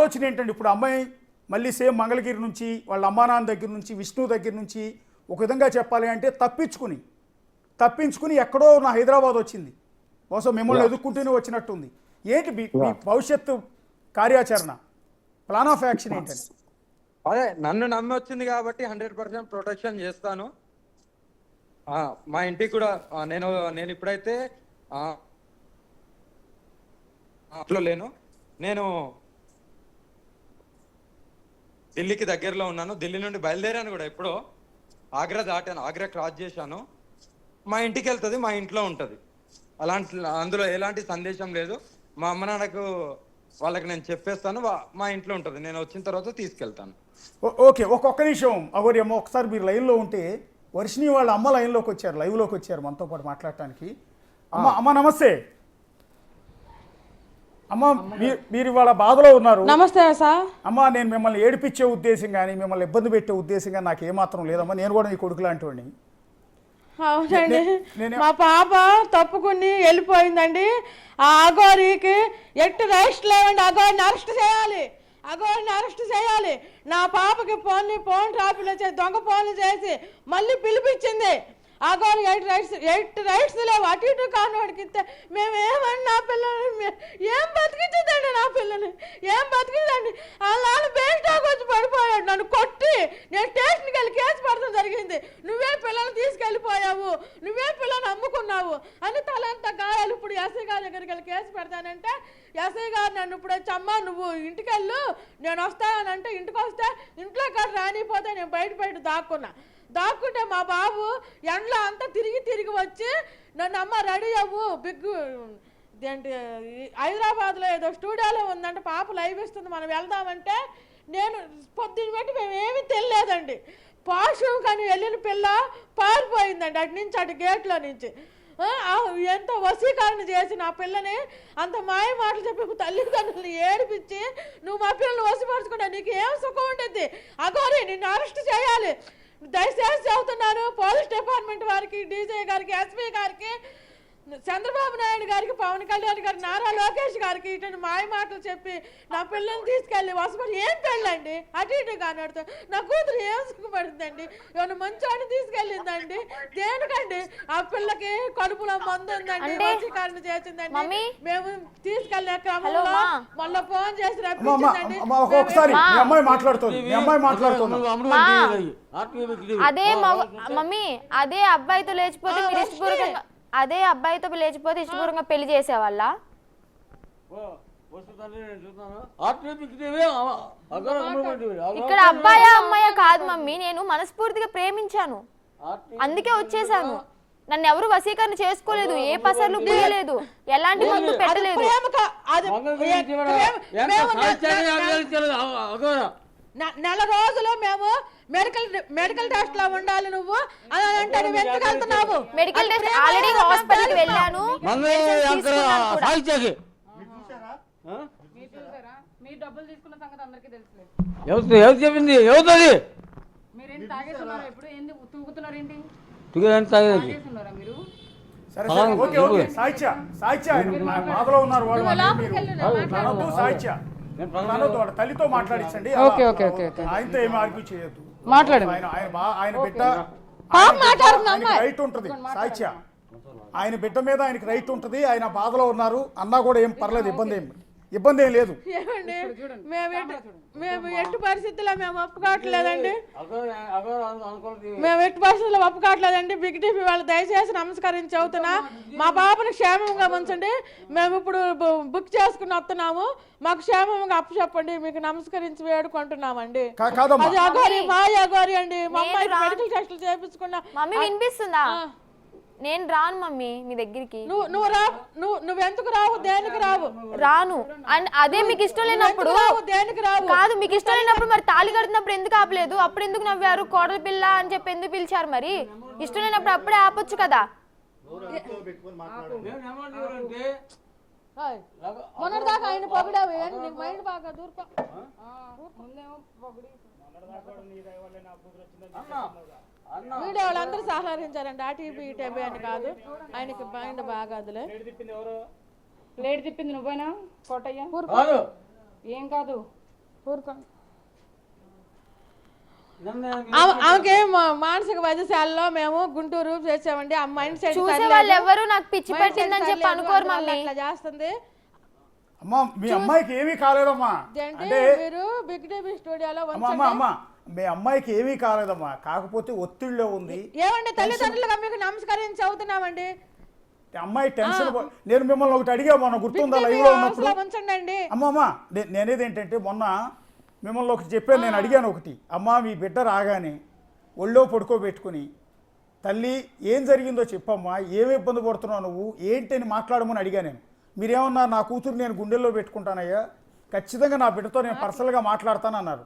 ఆలోచన ఏంటండి? ఇప్పుడు అమ్మాయి మళ్ళీ సేమ్ మంగళగిరి నుంచి వాళ్ళ అమ్మా నాన్న దగ్గర నుంచి విష్ణు దగ్గర నుంచి ఒక విధంగా చెప్పాలి అంటే తప్పించుకుని ఎక్కడో నా హైదరాబాద్ వచ్చింది, బహుశా మిమ్మల్ని ఎదుర్కొంటూనే వచ్చినట్టుంది. ఏంటి మీ భవిష్యత్తు కార్యాచరణ, ప్లాన్ ఆఫ్ యాక్షన్ ఏంటండి? అదే నన్ను నమ్మి వచ్చింది కాబట్టి 100% ప్రొటెక్షన్ చేస్తాను. మా ఇంటికి కూడా నేను ఇప్పుడైతే లేను, నేను ఢిల్లీకి దగ్గరలో ఉన్నాను. ఢిల్లీ నుండి బయలుదేరాను కూడా, ఎప్పుడో ఆగ్రా దాటాను, ఆగ్రా క్రాస్ చేశాను. మా ఇంటికి వెళ్తుంది, మా ఇంట్లో ఉంటుంది. అందులో ఎలాంటి సందేశం లేదు. మా అమ్మ నాన్నకు వాళ్ళకి నేను చెప్పేస్తాను, మా ఇంట్లో ఉంటుంది. నేను వచ్చిన తర్వాత తీసుకెళ్తాను. ఓకే, ఒక్క నిమిషం అగోరి అమ్మ, ఒకసారి మీరు లైన్లో ఉంటే. వర్షిణి వాళ్ళ అమ్మ లైన్లోకి వచ్చారు, లైవ్లోకి వచ్చారు మనతో పాటు మాట్లాడటానికి. అమ్మ నమస్తే. అమ్మ మీరు ఇవాళ బాధలో ఉన్నారు. నమస్తే సార్. అమ్మ నేను మిమ్మల్ని ఏడిపించే ఉద్దేశం కానీ మిమ్మల్ని ఇబ్బంది పెట్టే ఉద్దేశం కానీ నాకు ఏమాత్రం లేదమ్మా. నేను కూడా నీ కొడుకు లాంటి వాడిని. అవునండి, మా పాప తప్పుకుని వెళ్ళిపోయిందండి. ఆ అఘోరికి ఎట్టి రైట్స్ లేవండి. అఘోరిని అరెస్ట్ చేయాలి. నా పాపకి ఫోన్ ట్రాఫిక్లో చేసి దొంగ ఫోన్లు చేసి మళ్ళీ పిలిపించింది. అఘోరి ఎయిట్ రైట్స్ లేవు. అటు ఇటు కానివాడికి ఇస్తే మేమేమని నా పిల్లల్ని ఏం బతికించదండి, నా పిల్లని ఏం బతికిందండి. వాళ్ళ బేస్టాక్ వచ్చి పడిపోయాడు, నన్ను కొట్టి. నేను స్టేషన్కి వెళ్ళి కేసు పడటం జరిగింది. నువ్వే పిల్లల్ని తీసుకెళ్ళిపోయావు, నువ్వే పిల్లల్ని అమ్ముకున్నావు అని తలంతా గాయాలు. ఇప్పుడు ఎస్ఐ గారి దగ్గరికి వెళ్ళి కేసు పెడతానంటే ఎస్ఐ గారు నన్ను ఇప్పుడు వచ్చి అమ్మ నువ్వు ఇంటికి వెళ్ళు, నేను వస్తానంటే ఇంటికి వస్తే ఇంట్లో కాదు రానిపోతే నేను బయట దాక్కుంటే మా బాబు ఎండలో అంతా తిరిగి వచ్చి నన్ను అమ్మ రెడీ అవ్వు, ఏంటి హైదరాబాద్లో ఏదో స్టూడియోలో ఉందంటే పాప లైవ్ ఇస్తుంది, మనం వెళ్దామంటే నేను పొద్దున్న బట్టి మేమేమీ తెలియలేదండి. పాషు కానీ వెళ్ళిన పిల్ల పారిపోయిందండి అటు గేట్లో నుంచి. ఎంత వశీకరణ చేసి నా పిల్లని అంత మాయ మాటలు చెప్పి తల్లిదండ్రులను ఏడిపించి నువ్వు మా పిల్లల్ని వశపరచుకుంటా నీకు ఏం సుఖం ఉండేది? అఘోరి నిన్ను అరెస్ట్ చేయాలి. దయచేసి చెబుతున్నాను పోలీస్ డిపార్ట్మెంట్ వారికి, డీజీ గారికి, ఎస్పీ గారికి, చంద్రబాబు నాయుడు గారికి, పవన్ కళ్యాణ్ గారికి, నారా లోకేష్ గారికి ఇటువంటి మాయ మాటలు చెప్పి నా పిల్లల్ని తీసుకెళ్ళి వసపడి ఏం పెళ్ళండి అటు ఇటు కానడుతూ నా కూతురు ఏం సుఖపడుతుందండి? ఏమైనా మంచోడిని తీసుకెళ్ళిందండి? దేనికండి? ఆ పిల్లకి కడుపులో మందు ఉందండి, వశీకరణ చేసిందండి. మేము తీసుకెళ్ళిన క్రమంలో మళ్ళీ ఫోన్ చేసి రప్పించిందండి. అదే మమ్మీ అదే అబ్బాయితో లేచిపోతే ఇష్టపూర్వకంగా పెళ్లి చేసేవాళ్ళ? ఇక్కడ అబ్బాయా అమ్మాయా కాదు మమ్మీ, నేను మనస్ఫూర్తిగా ప్రేమించాను, అందుకే వచ్చేసాను. నన్ను ఎవరు వశీకరణ చేసుకోలేదు, ఏ పసర్లు పూయలేదు, ఎలాంటి మందు పెట్టలేదు. నెల రోజులు మేము మెడికల్ టెస్ట్ లో ఉండాలి. నువ్వు మెడికల్ టెస్ట్ ఆల్రెడీ హాస్పిటల్ కి వెళ్ళాను. తల్లితో మాట్లాడించండి, ఆయనతో ఏమి ఆర్గ్యూ చేయొద్దు. ఆయన బిడ్డ రైట్ ఉంటుంది సాయిత్య, ఆయన బిడ్డ మీద ఆయనకి రైట్ ఉంటుంది. ఆయన బాధలో ఉన్నారు అన్నా కూడా ఏం పర్లేదు, ఇబ్బంది ఏం లేదు. మేము ఎట్టి పరిస్థితుల్లో మేము ఒప్పుకోవట్లేదండి, బిగ్ టీవీ వాళ్ళు దయచేసి నమస్కరించి చెబుతున్నా మా బాబుని క్షేమంగా ఉంచండి. మేము ఇప్పుడు బుక్ చేసుకుని వస్తున్నాము, మాకు క్షేమంగా అప్పచెప్పండి, మీకు నమస్కరించి వేడుకుంటున్నామండి. అది అఘోరి అఘోరి అండి. మా అమ్మాయి మెడికల్ టెస్టులు చేయించుకున్నా. వినిపిస్తుందా? నేను రాను మమ్మీ మీ దగ్గరికి. నువ్వెందుకు రావు? దేనికి రావు? రాను. అండ్ అదే మీకు ఇష్టం లేనప్పుడు దేనికి రావు? కాదు, మీకు ఇష్టం లేనప్పుడు మరి తాళి కడుతున్నప్పుడు ఎందుకు ఆపలేదు? అప్పుడు ఎందుకు నవ్వారు? కోడల పిల్ల అని చెప్పి ఎందుకు పిలిచారు? మరి ఇష్టం లేనప్పుడు అప్పుడే ఆపొచ్చు కదా. మొన్నటిదాకా ఆయన పొగిడావు, నీకు మైండ్ బాగా దూర్పా. వీడియో వాళ్ళందరూ సహకరించారండి, ఆటీపీ ఈటీపీ అని కాదు, ఆయనకి మైండ్ బాగా. అదిలే ప్లేట్ తిప్పింది నువ్వేనా కోటయ్య? ఏం కాదు, ఊరుకోండి. ఆమెకి మానసిక వైద్యశాలలో మేము గుంటూరు చేసామండి. ఆ మైండ్ సెట్ చూసే వాళ్ళు ఎవరు నాకు పిచ్చి పెట్టిందని చెప్పి అనుకోరు మమ్మీ. అట్లా చేస్తుంది. అమ్మా మీ అమ్మాయికి ఏమీ కాలేదమ్మా. అంటే మీరు బిగ్ టీవీ స్టూడియోలో అమ్మా మీ అమ్మాయికి ఏమీ కాలేదమ్మా, కాకపోతే ఒత్తిడిలో ఉంది. ఏమండి తల్లిదండ్రులుగా మీకు నమస్కరించి చదువుతున్నామండి. అమ్మాయి టెన్షన్. నేను మిమ్మల్ని ఒకటి అడిగా మొన్న, గుర్తుందా లైవ్ లో ఉన్నప్పుడు? ఉంచండి. అమ్మా నేనేది ఏంటంటే మొన్న మిమ్మల్ని ఒకటి చెప్పాను, నేను అడిగాను ఒకటి. అమ్మా మీ బిడ్డ రాగానే ఒళ్ళో పడుకోబెట్టుకుని తల్లి ఏం జరిగిందో చెప్పమ్మా, ఏమి ఇబ్బంది పడుతున్నావు నువ్వు ఏంటని మాట్లాడమని అడిగా నేను. మీరేమన్నారు, నా కూతురు నేను గుండెల్లో పెట్టుకుంటానయ్యా, ఖచ్చితంగా నా బిడ్డతో నేను పర్సనల్గా మాట్లాడతాను అన్నారు.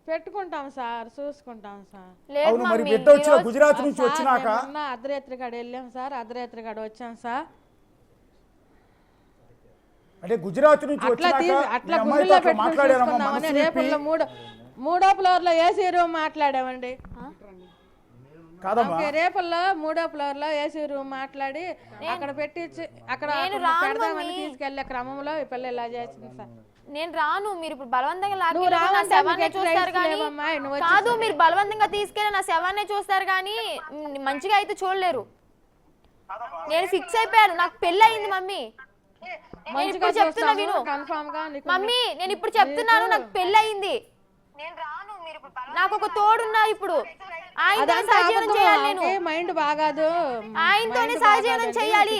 పెట్టుకుంటాం సార్, చూసుకుంటాం సార్. అవును, మరి బిడ్డ వచ్చిన గుజరాత్ నుంచి వచ్చినాక అర్ధరాత్రి కాడ వెళ్ళాం సార్, అర్ధరాత్రి కాడ వచ్చాం సార్. అంటే గుజరాత్ నుంచి అట్లా రేపు మూడో ఫ్లోర్ లో ఏసీ రూమ్ మాట్లాడామండి. కాదమ్మా, రేపల్లో 3వ ఫ్లోర్ లో ఏసీ రూమ్ మాట్లాడి అక్కడ పెట్టి అక్కడ పెడదామని తీసుకెళ్లే క్రమంలో ఈ పిల్ల ఇలా చేసింది సార్. నేను రాను, మీరు ఇప్పుడు బలవంతంగా నా శవాన్ని చూస్తారు కానీ కాదు, మీరు బలవంతంగా తీసుకెళ్ళి నా శవాన్ని చూస్తారు కానీ మంచిగా అయితే చూడలేరు. నేను ఫిక్స్ అయిపోయాను, నాకు పెళ్లి అయింది మమ్మీ. నేను ఇప్పుడు చెప్తున్నా విను మమ్మీ, నేను ఇప్పుడు చెప్తున్నాను, నాకు పెళ్లి అయింది. నాకు ఒక తోడున్నా, ఇప్పుడు ఆయనతోనే సహజీవనం చేయాలి. నేను మైండ్ బాగాదు, ఆయనతోనే సహజీవనం చేయాలి.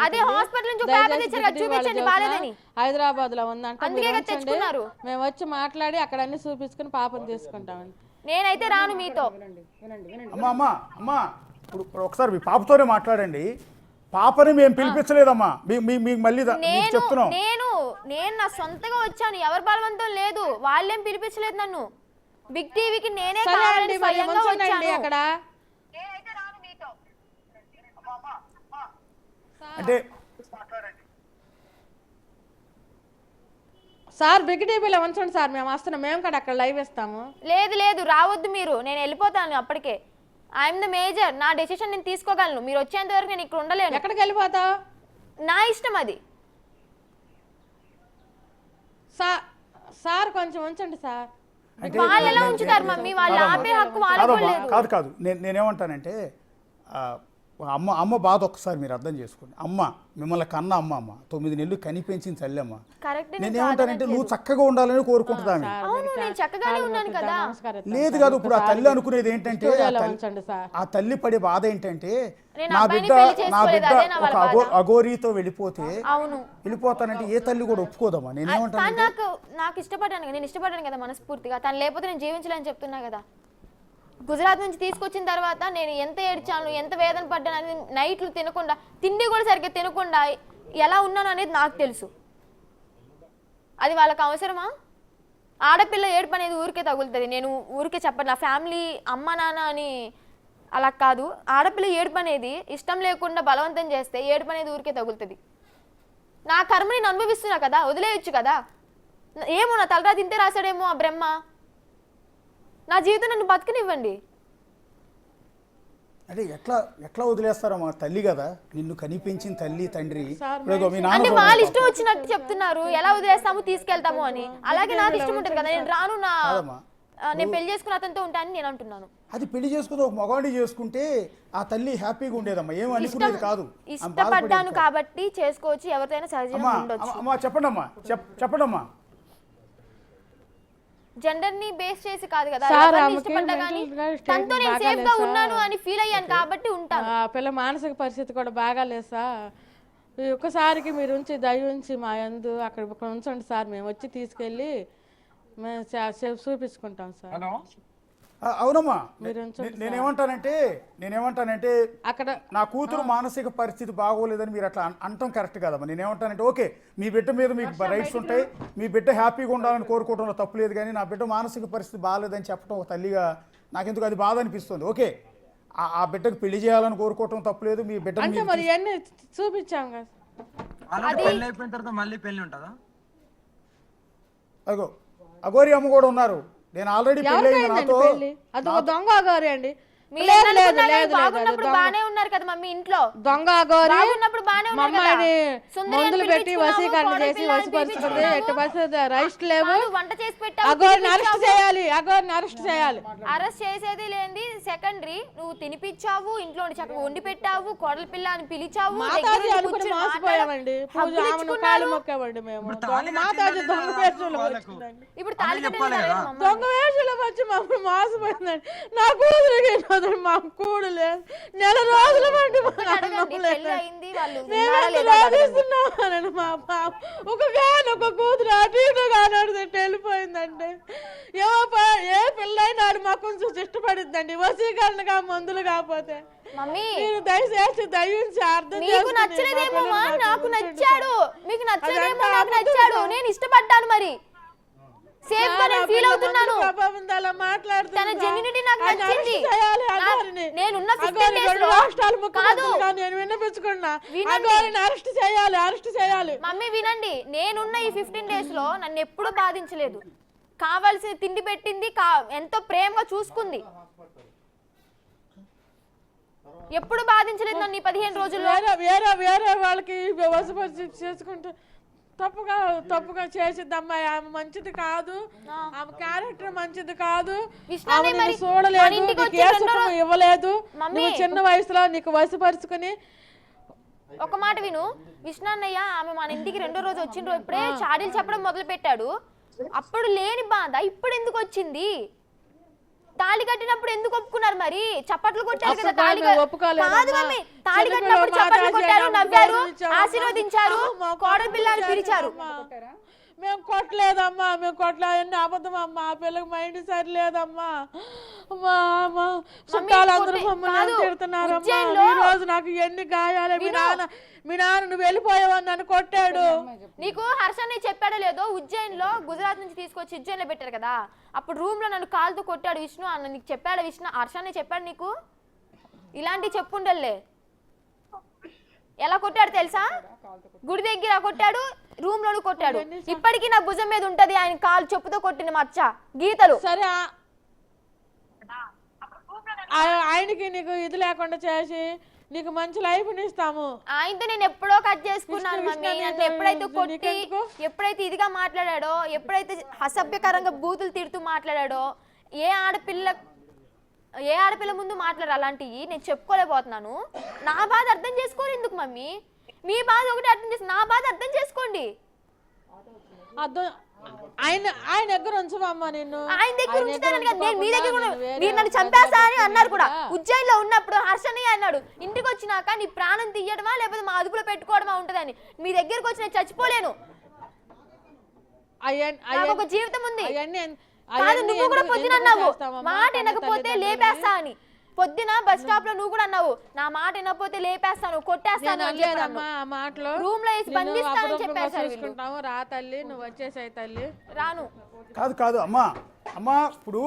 అదే హాస్పిటల్ నుంచి పేపర్ తెచ్చారు, చూపించండి బాలేదని. హైదరాబాద్ లో ఉందంటే అందుకే తెచ్చుకున్నారు. మేము వచ్చి మాట్లాడి అక్కడ అన్ని చూపించుకుని పాపం తీసుకుంటామండి. నేనైతే రాను మీతో. అమ్మా ఇప్పుడు ఒకసారి మీ పాపతోనే మాట్లాడండి. పాపని మేము పిలిపించలేదమ్మా, మీకు మళ్ళీ చెప్తున్నాం. నేను నా సొంతగా వచ్చాను, ఎవరు బలవంతం లేదు, వాళ్ళేం పిలిపించలేదు నన్ను. బిగ్ టీవీకి నేనే కావాలని స్వయంగా వచ్చాను. అక్కడ అంటే సార్ బిగ్ టీవీలో ఉంచండి సార్, మేము వస్తున్నాం, మేము కూడా అక్కడ లైవ్ ఇస్తాము. లేదు రావద్దు మీరు, నేను వెళ్ళిపోతాను అప్పటికే. ఐఎమ్ ద మేజర్, నా డెసిషన్ నేను తీసుకోగలను. మీరు వచ్చేంత వరకు నేను ఇక్కడ ఉండలేను. ఎక్కడికి వెళ్ళిపోతావు? నా ఇష్టం అది. సార్ కొంచెం ఉంచండి సార్. వాళ్ళు ఎలా ఉంచుతారు మమ్మీ, వాళ్ళు ఆపే హక్కు వాళ్ళకు లేదు. కాదు నేనేమంటానంటే అమ్మ బాధ ఒక్కసారి మీరు అర్థం చేసుకోండి. అమ్మ మిమ్మల్ని కన్న అమ్మ 9 నెలలు కని పెంచింది తల్లమ్మ. నేనేమంటానంటే నువ్వు చక్కగా ఉండాలని కోరుకుంటుందా? లేదు కాదు, ఇప్పుడు ఆ తల్లి అనుకునేది ఏంటంటే, ఆ తల్లి పడే బాధ ఏంటంటే నా బిడ్డ ఒక అఘోరీతో వెళ్ళిపోతానంటే ఏ తల్లి కూడా ఒప్పుకోదమ్మా. నేనేమంటాను, నాకు ఇష్టపడ్డాను, నేను ఇష్టపడ్డాను కదా మనస్ఫూర్తిగా. తను లేకపోతే నేను జీవించలేని చెప్తున్నా కదా. గుజరాత్ నుంచి తీసుకొచ్చిన తర్వాత నేను ఎంత ఏడ్చాను, ఎంత వేదన పడ్డాను అనేది, నైట్లు తినకుండా, తిండి కూడా సరిగ్గా తినకుండా ఎలా ఉన్నాను అనేది నాకు తెలుసు. అది వాళ్ళకి అవసరమా? ఆడపిల్ల ఏడుపు అనేది ఊరికే తగులుతుంది. నేను ఊరికే చెప్పను, నా ఫ్యామిలీ అమ్మ నాన్న అని అలా కాదు. ఆడపిల్ల ఏడుపు అనేది ఇష్టం లేకుండా బలవంతం చేస్తే ఏడుపు అనేది ఊరికే తగులుతుంది. నా కర్మని నేను అనుభవిస్తున్నా కదా, వదిలేయచ్చు కదా. ఏమో నా తలరా తింటే రాశాడేమో ఆ బ్రహ్మ. నా జీవితం నన్ను బతకనివ్వండి. అంటే ఎట్లా వదిలేస్తారమ్మా? తల్లి కదా, నిన్ను కనిపించిన తల్లి తండ్రి. అంటే వాళ్ళ ఇష్టం వచ్చినట్టు చెప్తున్నారు, ఎలా వదిలేస్తాము తీసుకెళ్తాము అని. అలాగే నాకు ఇష్టం ఉంటుంది కదా, నేను రాను, నేను పెళ్లి చేసుకున్న అతనితో ఉంటానని నేను అంటున్నాను. అది పెళ్లి చేసుకుని ఒక మగాడిని చేసుకుంటే ఆ తల్లి హ్యాపీగా ఉండేదమ్మా, ఏం అనుకునేది కాదు. ఇష్టపడ్డాను కాబట్టి చేసుకోవచ్చు, ఎవరితోనైనా సహజంగా ఉండొచ్చు. చెప్పండమ్మా. జెండర్ ని బేస్ చేసి కాదు కదా, ఇష్టపడ్డా కానీ తనతో నేను సేఫ్ గా ఉన్నాను అని ఫీల్ అయ్యాను కాబట్టి ఉంటాను. పిల్ల మానసిక పరిస్థితి కూడా బాగాలేదు సార్. ఒక్కసారికి మీరు ఉంచి దయ ఉంచి మా యందు అక్కడ ఉంచండి సార్, మేము వచ్చి తీసుకెళ్ళి మేము చూపించుకుంటాం సార్. అవునమ్మా, నేనేమంటానంటే అక్కడ నా కూతురు మానసిక పరిస్థితి బాగోలేదని మీరు అట్లా అంటాం కరెక్ట్ కదమ్మా. నేనేమంటానంటే ఓకే, మీ బిడ్డ మీద మీకు రైట్స్ ఉంటాయి, మీ బిడ్డ హ్యాపీగా ఉండాలని కోరుకోవడంలో తప్పు లేదు. కానీ నా బిడ్డ మానసిక పరిస్థితి బాగోలేదని చెప్పడం ఒక తల్లిగా నాకెందుకు అది బాధ అనిపిస్తుంది. ఓకే, ఆ బిడ్డకు పెళ్లి చేయాలని కోరుకోవటం తప్పలేదు. మీ బిడ్డ మరి అన్ని చూపించాం కదా, మళ్ళీ పెళ్లి ఉంటుందా? అఘోరి అమ్మ కూడా ఉన్నారు. నేను ఆల్రెడీ అది దొంగ అఘోరి అండి. మీరు లేదు, ఎన్ని అనుకున్నా లేదు, కానీ లేదు, బాగున్నప్పుడు దొంగ. బానే ఉన్నారు కదా మమ్మీ ఇంట్లో. దొంగ అగోరి బాగున్నప్పుడు బానే మా ఉన్నారు కదా. అమ్మాయిని సుందరి అని మందులు పెట్టి పిలిపించుకున్నావు, వశీకరణ కోడలి చేసి పిల్ల అని వశపరుచుకుంది. పిలిపించుకున్నావు. ఎట్టి పరిస్థితి రైస్ట్ లేవు. కాదు, వంట చేసి పెట్టావు, అగోరిని అరెస్ట్ తినిపించావు. చేయాలి, అగోరిని అరెస్ట్ చేయాలి. అరెస్ట్ చేసేది లేనిది సెకండరీ. నువ్వు తినిపించావు, ఇంట్లో చక్కగా వండి పెట్టావు, కోడలి పిల్ల అని పిలిచావు, దగ్గర మాతాజీ ఉండి అనుకుని కూర్చొని మోసపోయామండి. పూజ హగ్గులు ఆమెను ఇచ్చుకున్నారు. కాలు మొక్కామండి మేము. ఇప్పుడు దొంగ తాళి మాతాజీ కట్టిందని దొంగ వాళ్ళకు. వేషంలో వచ్చిందండి. ఇప్పుడు తాళి అన్నీ కట్టేది చెప్పాలి లేదు కదా. మమ్మీ. దొంగ వేషంలో వచ్చి మమ్మల్ని మోసపోయిందండి. నా కూతురికి వదిలి మా కూడు లేదు. నెల రోజుల బట్టి మా ఒకటి అడగండి, అన్నం లేదు. పెళ్లి అయింది, వాళ్ళు మేము ఉన్నారా ఎంత లేదా అడగండి. రాధిస్తున్నామని మా పాప ఒక కూతురు అటు ఇటు కానాడుతుంటే వెళ్ళిపోయిందండి. ఏ పిల్లైనాడు మా కొంచెం ఇష్టపడిద్దండి వశీకరణగా మందులు కాకపోతే. మమ్మీ మీరు దయచేసి దయించి అర్థం మీకు చేసుకుని నచ్చలేదేమో మా నాకు పిల్లలు నచ్చాడు, మీకు నచ్చలేదేమో అదంతా నాకు అబద్ధం నచ్చాడు, సార్. నేను ఇష్టపడ్డాను. మరి సేఫ్ గా నేను ఫీల్ అవుతున్నాను. తన జెన్యునిటీ నాకు నచ్చింది. నేనున్న 15 days లో కాదు. చేయాలి. మమ్మీ వినండి, నేనున్న ఈ 15 days లో నన్ను ఎప్పుడూ బాధించలేదు. కావాల్సిన తిండి పెట్టింది, ఎంతో ప్రేమగా చూసుకుంది. ఎప్పుడు బాధించలేదు నన్ను ఈ 15 రోజుల్లో. వేరే వాళ్ళకి వసపరిచి చేసుకుంటే తప్పుగా చేసిద్ది అమ్మాయి. ఆమె మంచిది కాదు, ఆమె క్యారెక్టర్ మంచిది కాదు. విష్ణుని ఆమె మరి నిన్ను చూడలేదు, మన ఇంటికి నీకు వచ్చి ఏ రెండో సుఖం ఇవ్వలేదు. మమ్మీ. నువ్వు చిన్న వయసులో నీకు వసపరుచుకుని. ఒక మాట విను, విష్ణు అన్నయ్య ఆమె మన ఇంటికి రెండో రోజు వచ్చిన రోజు ఇప్పుడే చాడీలు చెప్పడం మొదలు పెట్టాడు. అప్పుడు లేని బాధ ఇప్పుడు ఎందుకు వచ్చింది? తాళి కట్టినప్పుడు ఎందుకు ఒప్పుకున్నారు? మరి చప్పట్లు కొట్టారు కదా. తాళి కాదు మమ్మీ, తాళి కట్టినప్పుడు చప్పట్లు కొట్టారు, నవ్వారు, ఆశీర్వదించారు, కోడలి పిల్లని పిలిచారు. మేము కొట్టలేదమ్మా, మేము కొట్టలేదు. ఎన్ని అబద్ధం అమ్మా. ఆ పిల్లకి మైండ్ సరిలేదమ్మా. చుట్టాలందరూ మమ్మల్ని తిడుతున్నారమ్మా. ఈ రోజు నాకు ఎన్ని గాయాలే. మీ నాన్న నువ్వు వెళ్ళిపోయావని నన్ను కొట్టాడు. నీకు హర్షని చెప్పాడో లేదో, ఉజ్జయిన్లో గుజరాత్ నుంచి తీసుకొచ్చి ఉజ్జయిన్లో పెట్టారు కదా, అప్పుడు రూమ్ లో నన్ను కాలుతో కొట్టాడు విష్ణు అన్న. నీకు చెప్పాడు విష్ణు? హర్షని చెప్పాడు నీకు? ఇలాంటి చెప్పుండలే. ఎలా కొట్టాడు తెలుసా? గుడి దగ్గర కొట్టాడు, రూమ్ లోను కొట్టాడు. ఇప్పటికీ నా భుజం మీద ఉంటది ఆయన కాలు చెప్పుతో కొట్టిన మచ్చ, గీతలు. సరే, ఆయనకి నీకు ఇది లేకుండా చేసి నీకు మంచి లైఫ్ ఇస్తాము. ఆయనతో నేను ఎప్పుడో కట్ చేసుకున్నాను మమ్మీ. నన్ను ఎప్పుడైతే కొట్టి, ఎప్పుడైతే ఇదిగా మాట్లాడాడో, ఎప్పుడైతే అసభ్యకరంగా బూతులు తిడుతూ మాట్లాడాడో, ఏ ఆడపిల్ల ముందు మాట్లాడారు అలాంటివి నేను చెప్పుకోలేకపోతున్నాను. నా బాధ అర్థం చేసుకోరు ఎందుకు మమ్మీ? మీ బాధ ఒకటి అర్థం చేసి నా బాధ అర్థం చేసుకోండి. ఆయన దగ్గర ఉంచమమ్మా. నిన్ను ఆయన దగ్గర ఉంచుతానని కాదు, నేను మీ దగ్గర మీరు నన్ను చంపేస్తా అని అన్నారు కూడా. ఉజ్జయిన్లో ఉన్నప్పుడు హర్షని అన్నాడు, ఇంటికి వచ్చినాక నీ ప్రాణం తీయడమా లేకపోతే మా అదుపులో పెట్టుకోవడమా ఉంటదని. మీ దగ్గరకు వచ్చి నేను చచ్చిపోలేను, నాకు ఒక జీవితం ఉంది. కాదు, నువ్వు కూడా పొద్దున అన్నావు మాట వినకపోతే లేపేస్తా అని. పొద్దున బస్ స్టాప్ లో నువ్వు కూడా అన్నావు, నా మాట వినకపోతే లేపేస్తాను, కొట్టేస్తాను. రూమ్ లో వేసి బంధిస్తానని చెప్పేసారు. రా తల్లి, నువ్వు వచ్చేసాయి తల్లి. రాను. కాదు అమ్మా ఇప్పుడు